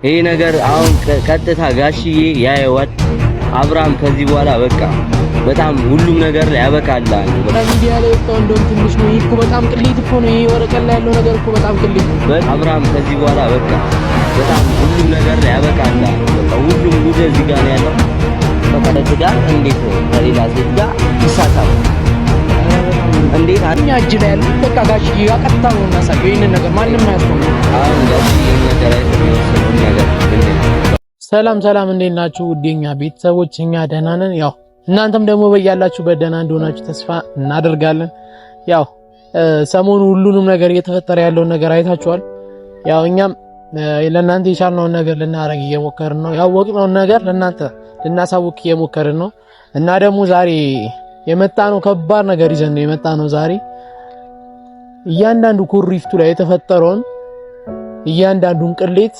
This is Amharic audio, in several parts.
ይሄ ነገር አሁን ቀጥታ ጋሽዬ ያየዋል። አብርሃም ከዚህ በኋላ በቃ በጣም ሁሉም ነገር ላይ ያበቃላል። ሚዲያ ላይ ወጣው እንደውም ትንሽ ነው እኮ በጣም ቅሌት እኮ ነው። ይሄ ወረቀት ላይ ያለው ነገር እኮ በጣም ቅሌት ነው። አብርሃም ከዚህ በኋላ በቃ በጣም ሁሉም ነገር ላይ ያበቃላል። በቃ ሁሉም ጉድ እዚህ ጋር ነው ያለው። በቃ ለትዳር እንዴት ከሌላ ሴት ጋር ይሳሳል? እንዴት አኛ እጅ ላይ ያለው በቃ ጋሽዬ ቀጥታ ነው እናሳየው። ይሄንን ነገር ማንም አያስቆም። አሁን ጋሽዬ ነገር አይተነው ነገር ሰላም ሰላም፣ እንዴት ናችሁ? ውዴኛ ቤተሰቦች እኛ ደህና ነን። ያው እናንተም ደግሞ በያላችሁበት ደህና እንደሆናችሁ ተስፋ እናደርጋለን። ያው ሰሞኑ ሁሉንም ነገር እየተፈጠረ ያለውን ነገር አይታችኋል። ያው እኛም ለእናንተ የቻልነውን ነገር ልናደርግ እየሞከርን ነው። ያወቅነውን ነገር ለእናንተ ልናሳውቅ እየሞከርን ነው እና ደግሞ ዛሬ የመጣነው ከባድ ነገር ይዘን ነው የመጣነው። ዛሬ እያንዳንዱ ኩሪፍቱ ላይ የተፈጠረውን እያንዳንዱን ቅሌት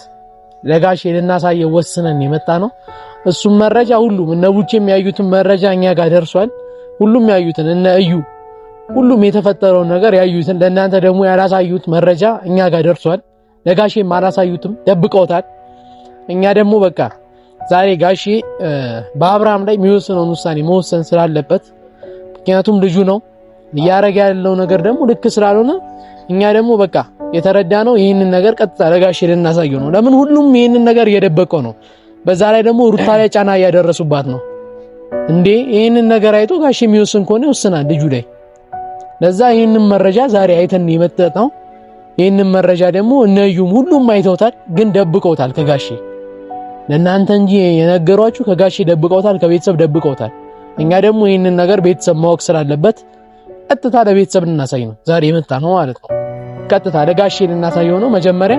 ለጋሼ ልናሳየው ወስነን የመጣ ነው። እሱም መረጃ ሁሉም እነ ቡቼ የሚያዩትን መረጃ እኛ ጋር ደርሷል። ሁሉም ያዩትን እነ እዩ ሁሉም የተፈጠረውን ነገር ያዩትን ለእናንተ ደግሞ ያላሳዩት መረጃ እኛ ጋር ደርሷል። ለጋሼም አላሳዩትም፣ ደብቀውታል። እኛ ደግሞ በቃ ዛሬ ጋሼ በአብርሃም ላይ የሚወስነውን ውሳኔ መወሰን ስላለበት፣ ምክንያቱም ልጁ ነው እያረገ ያለው ነገር ደግሞ ልክ ስላልሆነ እኛ ደግሞ በቃ የተረዳነው ይሄንን ነገር ቀጥታ ለጋሼ ልናሳየው ነው። ለምን ሁሉም ይሄንን ነገር እየደበቀው ነው። በዛ ላይ ደግሞ ሩታ ላይ ጫና እያደረሱባት ነው። እንዴ ይሄንን ነገር አይቶ ጋሼ የሚወስን ከሆነ ይወስናል ልጁ ላይ። ለዛ ይሄንን መረጃ ዛሬ አይተን የመጣው። ይሄንን መረጃ ደግሞ እነዩም ሁሉም አይተውታል፣ ግን ደብቀውታል ከጋሼ። ለእናንተ እንጂ የነገሯችሁ ከጋሼ ደብቀውታል፣ ከቤተሰብ ደብቀውታል። እኛ ደግሞ ይሄንን ነገር ቤተሰብ ማወቅ ስላለበት ቀጥታ ለቤተሰብ ልናሳይ ነው ዛሬ የመጣ ነው ማለት ነው። ቀጥታ ለጋሼ ልናሳየው ነው። መጀመሪያ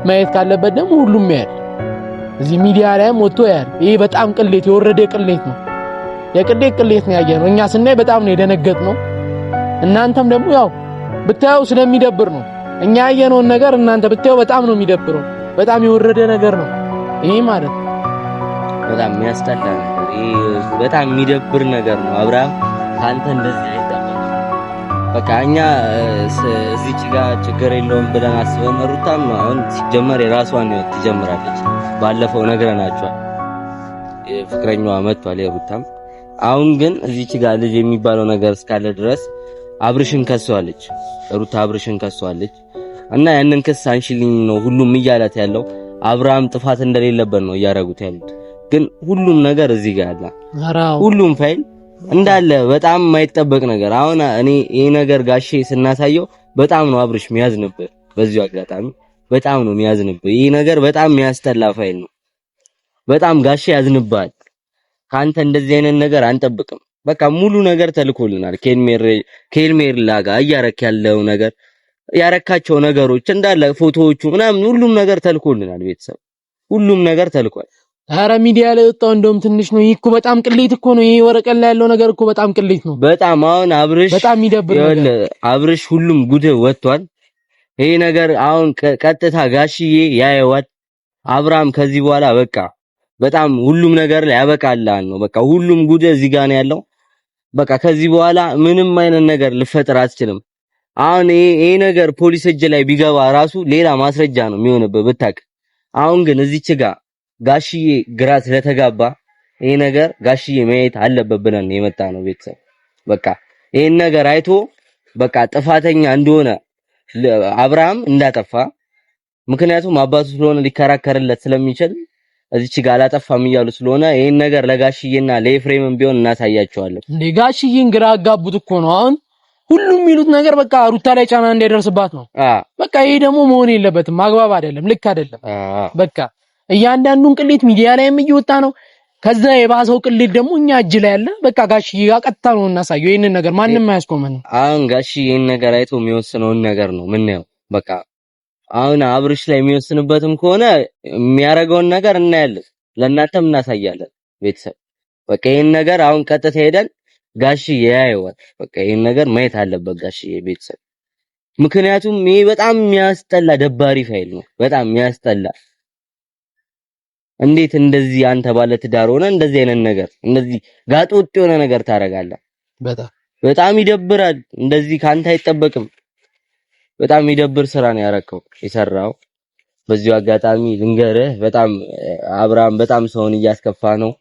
ማየት ካለበት ደግሞ ሁሉም ያያል። እዚህ ሚዲያ ላይም ወጥቶ ያያል። ይሄ በጣም ቅሌት የወረደ ቅሌት ነው። ቅሌት ነው ያየነው። እኛ ስናይ በጣም ነው የደነገጥነው። እናንተም ደግሞ ያው ብታዩ ስለሚደብር ነው። እኛ ያየነውን ነገር እናንተ ብታዩ በጣም ነው የሚደብረው። በጣም የወረደ ነገር ነው ይሄ ማለት ነው። በጣም የሚያስጠላ ነገር፣ ይሄ በጣም የሚደብር ነገር ነው። አብርሃም ካንተ እንደዚህ በቃ እኛ እዚች ጋር ችግር የለውም ብለን አስበን፣ ሩታም አሁን ሲጀመር የራሷን ህይወት ትጀምራለች። ባለፈው ነግረናቸዋል፣ ፍቅረኛዋ መጥቷል የሩታም። አሁን ግን እዚች ጋር ልጅ የሚባለው ነገር እስካለ ድረስ አብርሽን ከሷለች ሩታ፣ አብርሽን ከሷለች እና ያንን ክስ አንሽልኝ ነው ሁሉም እያላት ያለው። አብርሃም ጥፋት እንደሌለበት ነው እያረጉት ያሉት። ግን ሁሉም ነገር እዚህ ጋር አለ፣ ሁሉም ፋይል እንዳለ በጣም የማይጠበቅ ነገር። አሁን እኔ ይሄ ነገር ጋሼ ስናሳየው በጣም ነው አብርሽ የሚያዝንብህ። በዚሁ አጋጣሚ በጣም ነው የሚያዝንብህ። ይሄ ነገር በጣም የሚያስጠላ ፋይል ነው። በጣም ጋሼ ያዝንብሃል። ካንተ እንደዚህ አይነት ነገር አንጠብቅም። በቃ ሙሉ ነገር ተልኮልናል። ከኤልሜር ላጋ እያረክ ያለው ነገር ያረካቸው ነገሮች እንዳለ ፎቶዎቹ ምናምን ሁሉም ነገር ተልኮልናል። ቤተሰብ ሁሉም ነገር ተልኳል። አረ ሚዲያ ላይ ወጣው እንደውም ትንሽ ነው። ይሄ እኮ በጣም ቅሌት እኮ ነው። ይሄ ወረቀት ላይ ያለው ነገር እኮ በጣም ቅሌት ነው። በጣም አሁን አብርሽ በጣም የሚደብር ነገር አብርሽ ሁሉም ጉድ ወጥቷል። ይሄ ነገር አሁን ቀጥታ ጋሽዬ ያየዋል። አብርሃም ከዚህ በኋላ በቃ በጣም ሁሉም ነገር ላይ ያበቃላል ነው። በቃ ሁሉም ጉድ እዚህ ጋር ነው ያለው። በቃ ከዚህ በኋላ ምንም አይነት ነገር ልፈጥር አትችልም። አሁን ይሄ ነገር ፖሊስ እጅ ላይ ቢገባ ራሱ ሌላ ማስረጃ ነው የሚሆንበት ብታቅ። አሁን ግን እዚች ጋር ጋሽዬ ግራ ስለተጋባ ይሄ ነገር ጋሽዬ ማየት አለበት ብለን የመጣ ነው ቤተሰብ። በቃ ይሄን ነገር አይቶ በቃ ጥፋተኛ እንደሆነ አብርሃም እንዳጠፋ፣ ምክንያቱም አባቱ ስለሆነ ሊከራከርለት ስለሚችል እዚች ጋር አላጠፋም እያሉ ስለሆነ ይሄን ነገር ለጋሽዬና ለኤፍሬምም ቢሆን እናሳያቸዋለን። እንዴ ጋሽዬን ግራ አጋቡት እኮ ነው። አሁን ሁሉም የሚሉት ነገር በቃ ሩታ ላይ ጫና እንዳይደርስባት ነው። በቃ ይሄ ደግሞ መሆን የለበትም፣ ማግባብ አይደለም፣ ልክ አይደለም። በቃ እያንዳንዱን ቅሌት ሚዲያ ላይም እየወጣ ነው። ከዛ የባሰው ቅሌት ደግሞ እኛ እጅ ላይ አለ። በቃ ጋሽዬ ጋር ቀጥታ ነው እናሳየው። ይሄንን ነገር ማንም አያስቆመን። አሁን ጋሽዬ ይሄን ነገር አይቶ የሚወስነውን ነገር ነው ምንየው። በቃ አሁን አብርሽ ላይ የሚወስንበትም ከሆነ የሚያረጋውን ነገር እናያለን፣ ለእናንተም እናሳያለን ቤተሰብ። በቃ ይሄን ነገር አሁን ቀጥታ ሄደን ጋሽዬ ያየዋል። በቃ ይሄን ነገር ማየት አለበት ጋሽዬ ቤተሰብ። ምክንያቱም ይሄ በጣም የሚያስጠላ ደባሪ ፋይል ነው። በጣም የሚያስጠላ። እንዴት እንደዚህ አንተ ባለ ትዳር ሆነ እንደዚህ አይነት ነገር እንደዚህ ጋጥ ወጥ የሆነ ነገር ታረጋለህ? በጣም ይደብራል። እንደዚህ ካንተ አይጠበቅም። በጣም ይደብር ስራ ነው ያረከው የሰራው። በዚሁ አጋጣሚ ልንገርህ፣ በጣም አብርሃም በጣም ሰውን እያስከፋ ነው።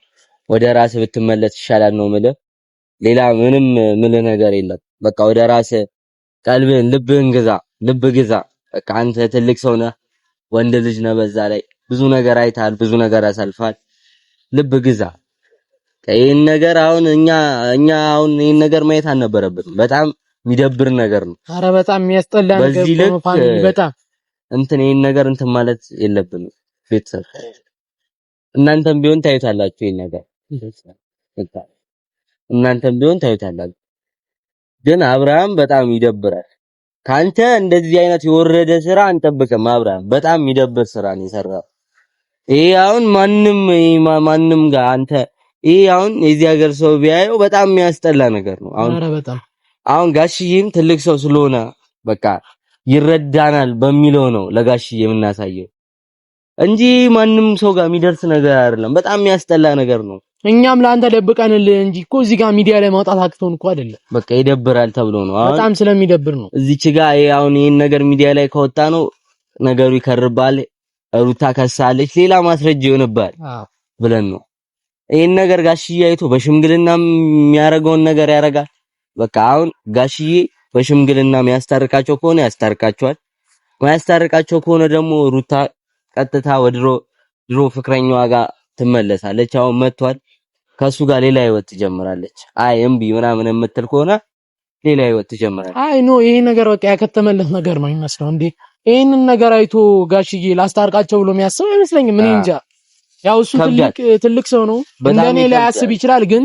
ወደ ራስህ ብትመለስ ይሻላል ነው የምልህ። ሌላ ምንም ምልህ ነገር የለም። በቃ ወደ ራስህ ቀልብህን ልብህን ግዛ፣ ልብ ግዛ። በቃ አንተ ትልቅ ሰው ነህ፣ ወንድ ልጅ ነህ። በዛ ላይ ብዙ ነገር አይተሃል፣ ብዙ ነገር አሳልፈሃል። ልብ ግዛ። ይሄን ነገር አሁን እኛ አሁን ይሄን ነገር ማየት አልነበረብንም። በጣም የሚደብር ነገር ነው። አረ በጣም የሚያስጠላ ነገር ነው። ፋሚሊ በጣም ይሄን ነገር ማለት የለብንም። ቤተሰብ እናንተም ቢሆን ታዩታላችሁ ይሄን ነገር እናንተም ቢሆን ታዩታላችሁ። ግን አብርሃም በጣም ይደብራል። ካንተ እንደዚህ አይነት የወረደ ስራ አንጠብቅም። አብርሃም በጣም የሚደብር ስራ ነው የሰራው። ይሄ አሁን ማንም ጋር አንተ ይሄ አሁን የዚህ ሀገር ሰው ቢያየው በጣም የሚያስጠላ ነገር ነው። አሁን ጋሽዬም ትልቅ ሰው ስለሆነ በቃ ይረዳናል በሚለው ነው ለጋሽዬ የምናሳየው እንጂ ማንም ሰው ጋር የሚደርስ ነገር አይደለም። በጣም የሚያስጠላ ነገር ነው። እኛም ለአንተ ደብቀንልህ እንጂ እኮ እዚህ ጋር ሚዲያ ላይ ማውጣት አክቶን እኮ አይደለም። በቃ ይደብራል ተብሎ ነው። በጣም ስለሚደብር ነው። እዚች ጋር አሁን ይሄን ነገር ሚዲያ ላይ ከወጣ ነው ነገሩ ይከርባል። ሩታ ከሳለች፣ ሌላ ማስረጃ ይሆንባል ብለን ነው ይሄን ነገር ጋሽዬ አይቶ በሽምግልና የሚያረገውን ነገር ያረጋል። በቃ አሁን ጋሽዬ በሽምግልና የሚያስታርቃቸው ከሆነ ያስታርቃቸዋል። ማያስታርቃቸው ከሆነ ደግሞ ሩታ ቀጥታ ድሮ ፍቅረኛዋ ጋር ትመለሳለች። አሁን መጥቷል። ከሱ ጋር ሌላ ህይወት ትጀምራለች። አይ እምቢ ምናምን የምትል ከሆነ ሌላ ህይወት ትጀምራለች። አይ ኖ ይሄ ነገር በቃ ያከተመለት ነገር ነው የሚመስለው። እንዴ ይሄንን ነገር አይቶ ጋሽዬ ላስታርቃቸው ብሎ የሚያስበው አይመስለኝም። ምን እንጃ። ያው እሱ ትልቅ ሰው ነው፣ እንደኔ ላይ ያስብ ይችላል። ግን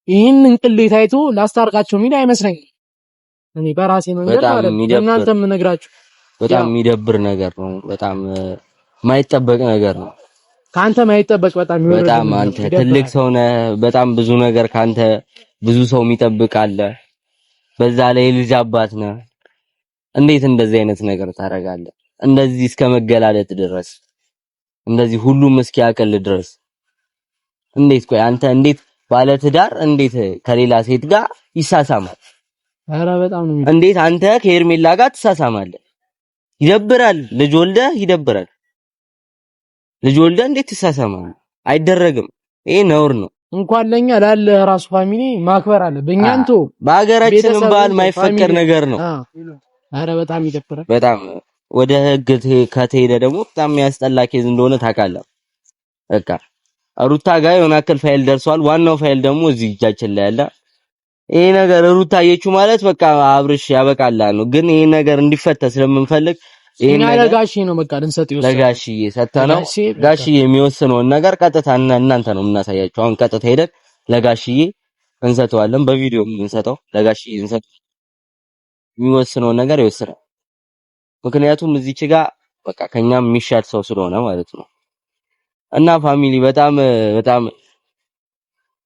ይሄንን ቅሌት አይቶ ላስታርቃቸው የሚል አይመስለኝም። እኔ በራሴ መንገድ ማለት ነው። እናንተም ነግራችሁ በጣም የሚደብር ነገር ነው። በጣም የማይጠበቅ ነገር ነው። ካንተ ማይጠበቅ በጣም አንተ ትልቅ ሰው ነህ። በጣም ብዙ ነገር ካንተ ብዙ ሰው የሚጠብቅ አለ። በዛ ላይ ልጅ አባት ነህ። እንዴት እንደዚህ አይነት ነገር ታደርጋለህ? እንደዚህ እስከ መገላለጥ ድረስ እንደዚህ ሁሉም እስኪያቀል ድረስ እንዴት? ቆይ አንተ እንዴት ባለ ትዳር እንዴት ከሌላ ሴት ጋር ይሳሳማል? ኧረ በጣም ነው። እንዴት አንተ ከሄርሜላ ጋር ትሳሳማለህ? ይደብራል። ልጅ ወልደህ ይደብራል። ልጅ ወልደህ እንዴት ትሳሳማለህ? አይደረግም። ይሄ ነውር ነው። እንኳን ለኛ ላለ ራሱ ፋሚሊ ማክበር አለ። በእኛንቶ በሀገራችንም ባህል ማይፈቀድ ነገር ነው። አረ በጣም ይደብራል። በጣም ወደ ህግ ከተሄደ ደግሞ በጣም የሚያስጠላ ኬዝ እንደሆነ ታውቃለህ። በቃ ሩታ ጋር የሆነ አክል ፋይል ደርሷል። ዋናው ፋይል ደግሞ እዚህ እጃችን ላይ ያለ ይሄ ነገር ሩታ አየችው ማለት በቃ አብርሽ ያበቃላል ነው። ግን ይሄ ነገር እንዲፈታ ስለምንፈልግ ይሄን ለጋሽዬ ነው በቃ ልንሰጥ ይወሰን። ለጋሽዬ ሰተነው ጋሽዬ የሚወስነውን ነገር ቀጥታ እናንተ ነው የምናሳያቸው። አሁን ቀጥታ ሄደን ለጋሽዬ እንሰጠዋለን። በቪዲዮ የምንሰጠው ለጋሽዬ እንሰጠው፣ የሚወስነውን ነገር ይወስናል። ምክንያቱም እዚች ጋር በቃ ከኛም የሚሻል ሰው ስለሆነ ማለት ነው። እና ፋሚሊ በጣም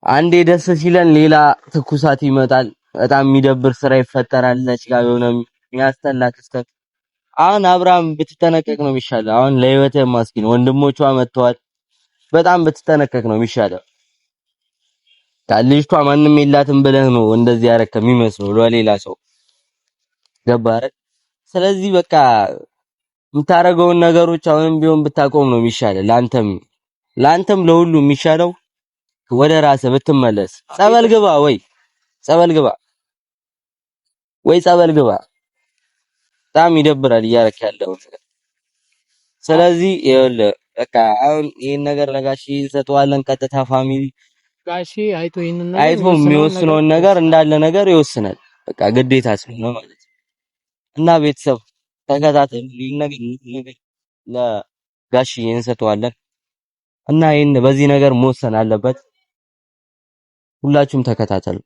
አንዴ ደስ ሲለን ሌላ ትኩሳት ይመጣል። በጣም የሚደብር ስራ ይፈጠራል። እዚች ጋር የሆነ የሚያስጠላ ክስተት። አሁን አብርሃም ብትጠነቀቅ ነው የሚሻለው። አሁን ለህይወትህ ማስኪን ወንድሞቿ መጥተዋል። በጣም ብትጠነቀቅ ነው የሚሻለው። ልጅቷ ማንም የላትም ብለህ ነው እንደዚህ ያረከ የሚመስለው ለሌላ ሰው ገባህ። ስለዚህ በቃ የምታረገውን ነገሮች አሁንም ቢሆን ብታቆም ነው የሚሻለው። ላንተም ለሁሉ የሚሻለው ወደ ራስህ ብትመለስ። ጸበል ግባ ወይ ጸበል ግባ። በጣም ይደብራል እያረክ ያለው ነገር። ስለዚህ ይኸውልህ በቃ አሁን ይሄን ነገር ለጋሺ እንሰጠዋለን። ቀጥታ ፋሚሊ ጋሺ አይቶ የሚወስነውን ነገር እንዳለ ነገር ይወስናል። በቃ ግዴታ ስለሆነ ማለት ነው። እና ቤተሰብ ተከታተሉ። ይሄን ነገር ለጋሺ እንሰጠዋለን እና ይሄን በዚህ ነገር መወሰን አለበት። ሁላችሁም ተከታተሉ።